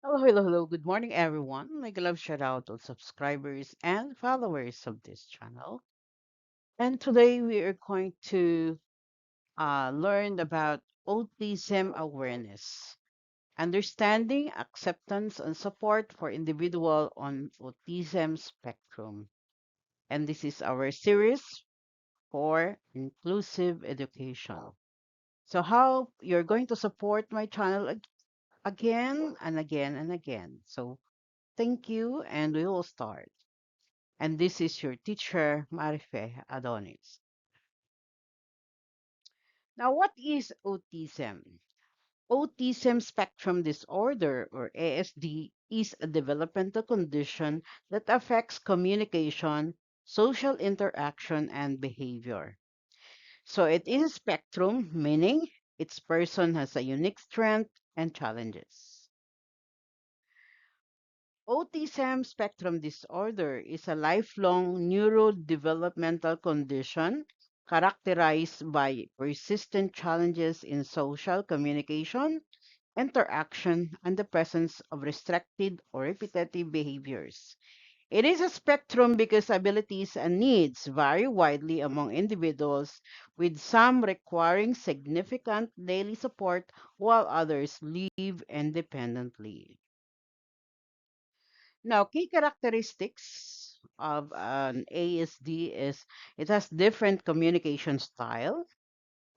Hello, hello, hello. Good morning, everyone. Like a love shout out to subscribers and followers of this channel. And today we are going to learn about autism awareness, understanding, acceptance, and support for individual on autism spectrum. And this is our series for inclusive education. So how you're going to support my channel again and again and again. So thank you, and we will start. And this is your teacher, Marife Adonis. Now, what is autism? Autism spectrum disorder, or ASD, is a developmental condition that affects communication, social interaction, and behavior. So it is a spectrum, meaning each person has a unique strength and challenges. Autism spectrum disorder is a lifelong neurodevelopmental condition characterized by persistent challenges in social communication, interaction, and the presence of restricted or repetitive behaviors. It is a spectrum because abilities and needs vary widely among individuals, with some requiring significant daily support while others live independently. Now, key characteristics of an ASD is it has different communication style,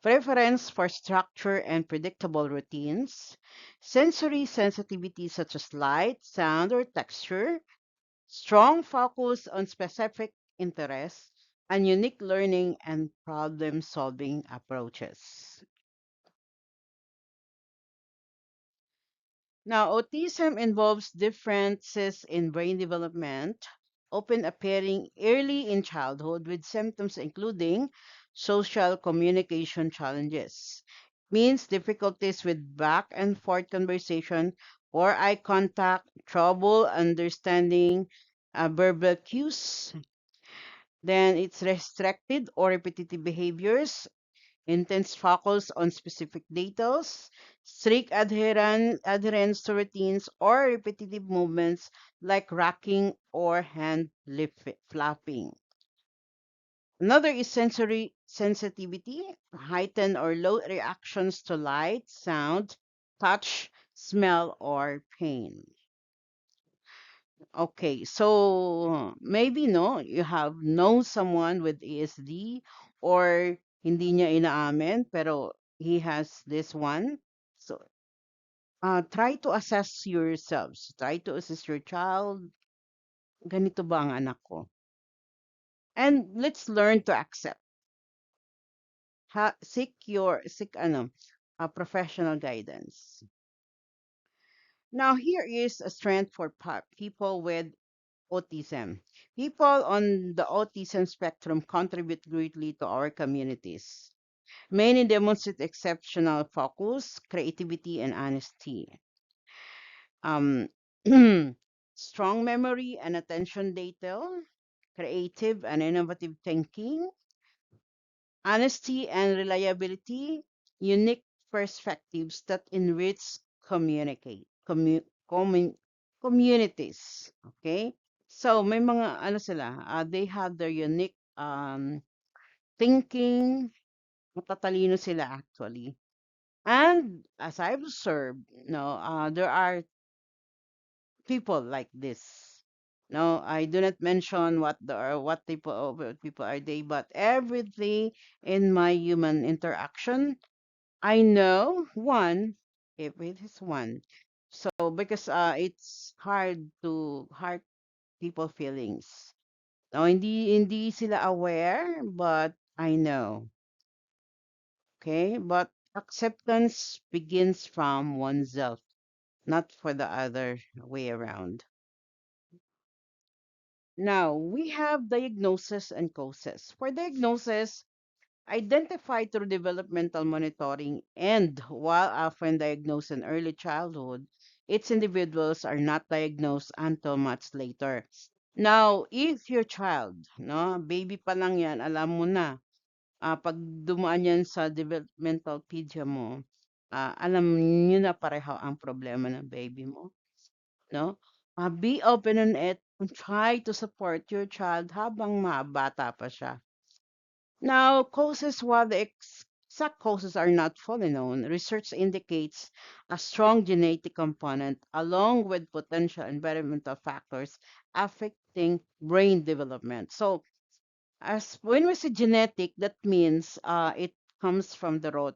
preference for structure and predictable routines, sensory sensitivity such as light, sound, or texture, strong focus on specific interests, and unique learning and problem-solving approaches. Now, autism involves differences in brain development, often appearing early in childhood with symptoms including social communication challenges, means difficulties with back and forth conversation or eye contact, trouble understanding verbal cues. Then it's restricted or repetitive behaviors, intense focus on specific details, strict adherence to routines, or repetitive movements like rocking or flapping. Another is sensory sensitivity, heightened or low reactions to light, sound, touch, smell, or pain. Okay, so maybe no, you have known someone with ASD or hindi niya inaamin pero he has this one. So try to assess yourselves. Try to assess your child. Ganito ba ang anak ko? And let's learn to accept. Seek professional guidance. Now here is a strength for people with autism. People on the autism spectrum contribute greatly to our communities. Many demonstrate exceptional focus, creativity, and honesty. Um, strong memory and attention detail, creative and innovative thinking, honesty and reliability, unique perspectives that enrich communities. Okay? So may mga ano sila, they have their unique thinking, matatalino sila actually. And as I've observed, no, there are people like this. No, I do not mention what type of people are they, but everything in my human interaction, I know one, if it is one. So because it's hard people feelings. No, hindi sila aware, but I know. Okay? But acceptance begins from oneself, not for the other way around. Now, we have diagnosis and causes. For diagnosis, identified through developmental monitoring and while often diagnosed in early childhood, its individuals are not diagnosed until much later. Now, if your child, no, baby pa lang yan, alam mo na, pag dumaan yan sa developmental pedia mo, alam niyo na pareho ang problema ng baby mo. no? Be open on it and try to support your child habang bata pa siya. Now, causes, while the exact causes are not fully known, research indicates a strong genetic component along with potential environmental factors affecting brain development. So, as when we say genetic, that means it comes from the root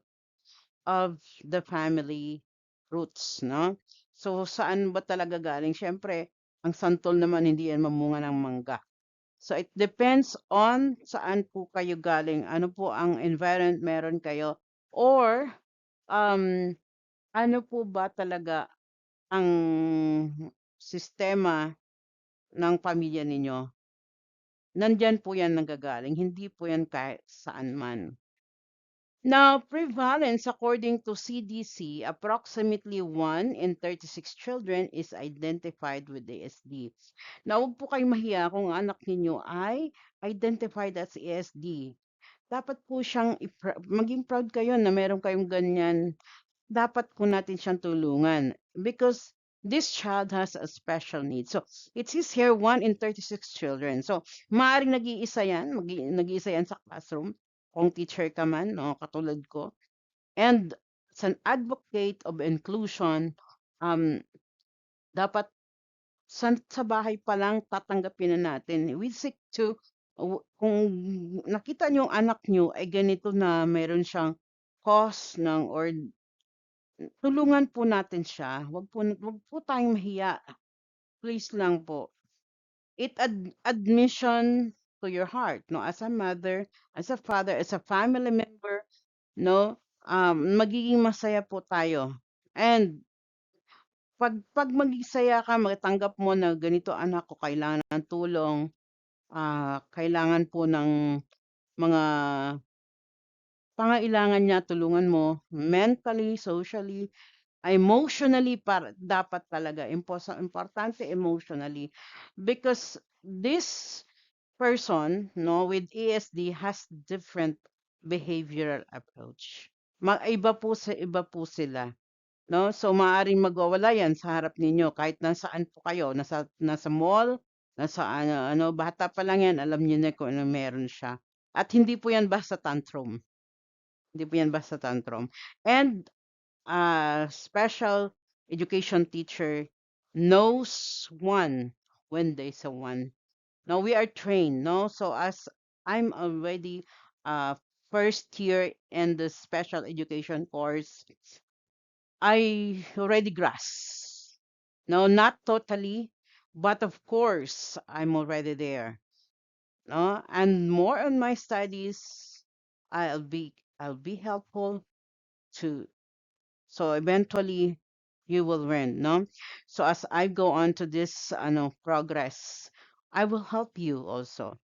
of the family roots, no? So, saan ba talaga galing? Siyempre, ang santol naman hindi yan mamunga ng mangga. So it depends on saan po kayo galing, ano po ang environment meron kayo, or um, ano po ba talaga ang sistema ng pamilya ninyo. Nandyan po yan nanggagaling, hindi po yan kahit saan man. Now, prevalence according to CDC, approximately 1 in 36 children is identified with ASD. Now, huwag po kayong mahiya kung ang anak ninyo ay identified as ASD. Dapat po siyang maging proud kayo na meron kayong ganyan. Dapat po natin siyang tulungan because this child has a special need. So, it says here 1 in 36 children. So, maaaring nag-iisa yan, nag-iisa yan sa classroom kung teacher ka man, no, katulad ko. And as an advocate of inclusion, um, dapat sa bahay pa lang tatanggapin na natin. We seek to, kung nakita niyo yung anak niyo ay ganito na meron siyang cause ng or tulungan po natin siya. Wag po tayong mahiya. Please lang po. Admission to your heart, no? As a mother, as a father, as a family member, no? Magiging masaya po tayo. And pag maging saya ka, matanggap mo na ganito anak ko kailangan ng tulong, kailangan po ng mga pangailangan niya, tulungan mo mentally, socially, emotionally, para dapat talaga importante emotionally because this person, no, with ASD has different behavioral approach. Iba po sila, no? So maaaring magwawala yan sa harap ninyo kahit nasaan po kayo, nasa mall, nasa bata pa lang yan, alam niyo na kung ano meron siya. At hindi po yan basta tantrum. Hindi po yan basta tantrum. And special education teacher knows one when there's a one. Now we are trained, no? So as I'm already first year in the special education course, I already grasp. No, not totally, but of course I'm already there. No, and more on my studies, I'll be helpful to. So eventually you will learn, no? So as I go on to this progress, I will help you also.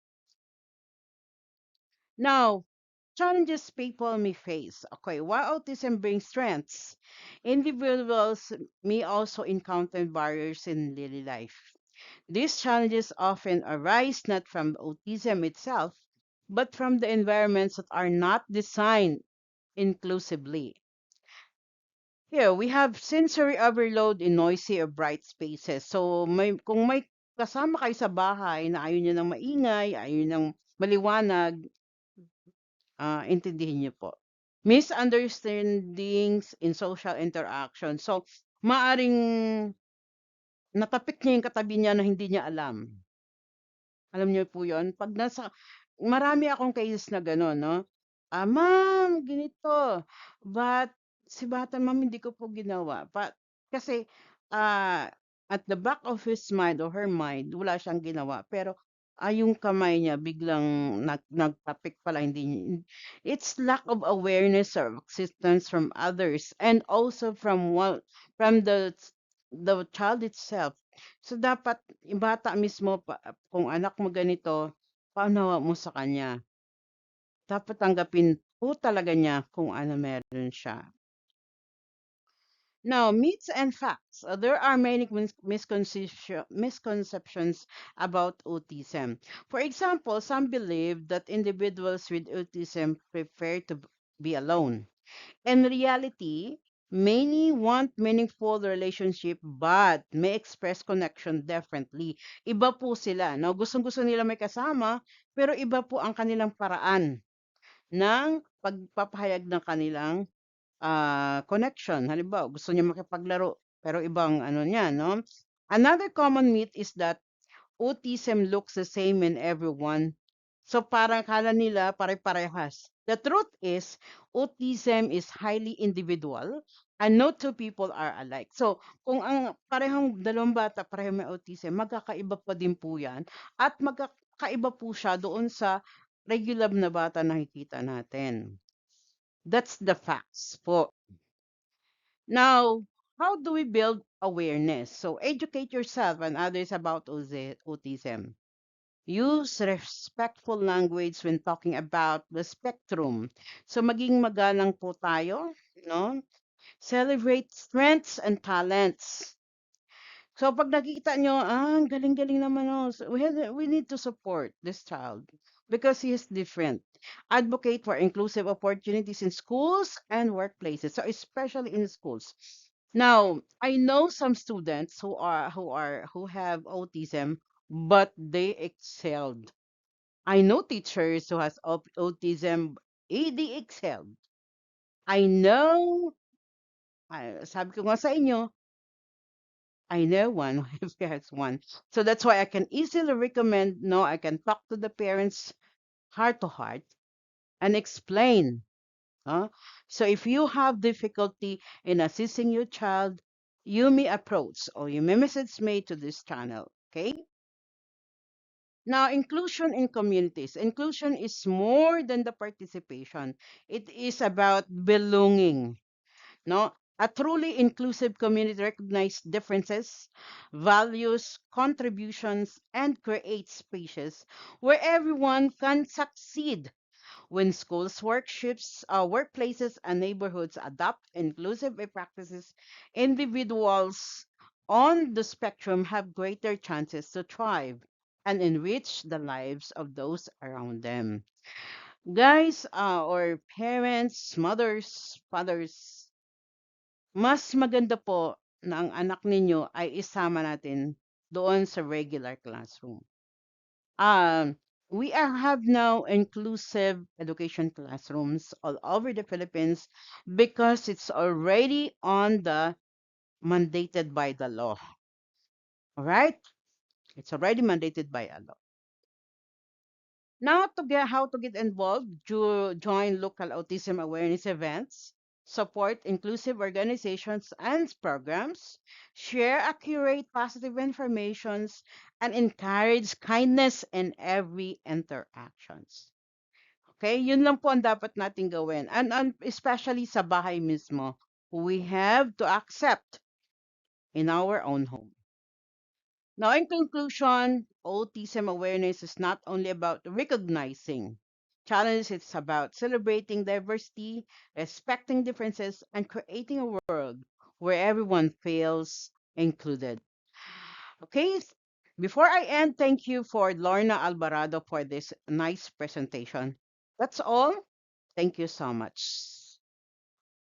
Now, challenges people may face. Okay, while autism brings strengths, individuals may also encounter barriers in daily life. These challenges often arise not from autism itself, but from the environments that are not designed inclusively. Here, we have sensory overload in noisy or bright spaces. So, kung may kasama kayo sa bahay na ayaw niyo ng maingay, ayaw niyo ng maliwanag, intindihin niyo po. Misunderstandings in social interaction. So, maaring natapik niya yung katabi niya na hindi niya alam. Alam niyo po 'yun? 'Pag marami akong cases na gano'n 'no. Ma'am ganito, but si bata ma'am hindi ko po ginawa. Kasi, ah, at the back of his mind or her mind wala siyang ginawa pero, yung kamay niya biglang nagtapik pala hindi it's lack of awareness or acceptance from others and also from the child itself. So dapat yung bata mismo kung anak mo ganito, paunawa mo sa kanya. Dapat tanggapin po talaga niya kung ano meron siya. Now, myths and facts. There are many misconceptions about autism. For example, some believe that individuals with autism prefer to be alone. In reality, Many want meaningful relationship but may express connection differently. Iba po sila, no? Gustong-gusto nila may kasama, pero iba po ang kanilang paraan ng pagpapahayag ng kanilang connection. Halimbawa, gusto niya makipaglaro, pero ibang ano niya, no? Another common myth is that autism looks the same in everyone. So parang kala nila pare-parehas. The truth is, autism is highly individual and no two people are alike. So kung ang parehong dalawang bata pareho may autism, magkakaiba pa din po yan at magkakaiba po siya doon sa regular na bata na nakikita natin. That's the facts po. Now, how do we build awareness? So educate yourself and others about autism. Use respectful language when talking about the spectrum. So maging magalang po tayo, no? Celebrate strengths and talents. So pag nakita nyo, ang galing-galing naman, oh, so we need to support this child because he is different. Advocate for inclusive opportunities in schools and workplaces. So especially in schools. Now, I know some students who have autism, but they excelled. I know teachers who has autism, they excelled. I know, sabi ko nga sa inyo, I know one who has one. So that's why I can easily recommend, no, I can talk to the parents heart to heart and explain. Huh? So if you have difficulty in assisting your child, you may approach or you may message me to this channel. Okay. Now, inclusion in communities. Inclusion is more than the participation. It is about belonging. No, a truly inclusive community recognizes differences, values contributions, and creates spaces where everyone can succeed. When schools, workshops, workplaces, and neighborhoods adopt inclusive practices, individuals on the spectrum have greater chances to thrive and enrich the lives of those around them. Guys, or parents, mothers, fathers, mas maganda po na ang anak ninyo ay isama natin doon sa regular classroom. We have now inclusive education classrooms all over the Philippines because it's already on the mandated by the law. All right? It's already mandated by a law. Now to get how to get involved, join local autism awareness events, support inclusive organizations and programs, share accurate positive informations, and encourage kindness in every interactions. Okay, yun lang po ang dapat nating gawin. And especially sa bahay mismo, we have to accept in our own home. Now, in conclusion, autism awareness is not only about recognizing challenges, it's about celebrating diversity, respecting differences, and creating a world where everyone feels included. Okay, before I end, thank you for Lorna Alvarado for this nice presentation. That's all. Thank you so much.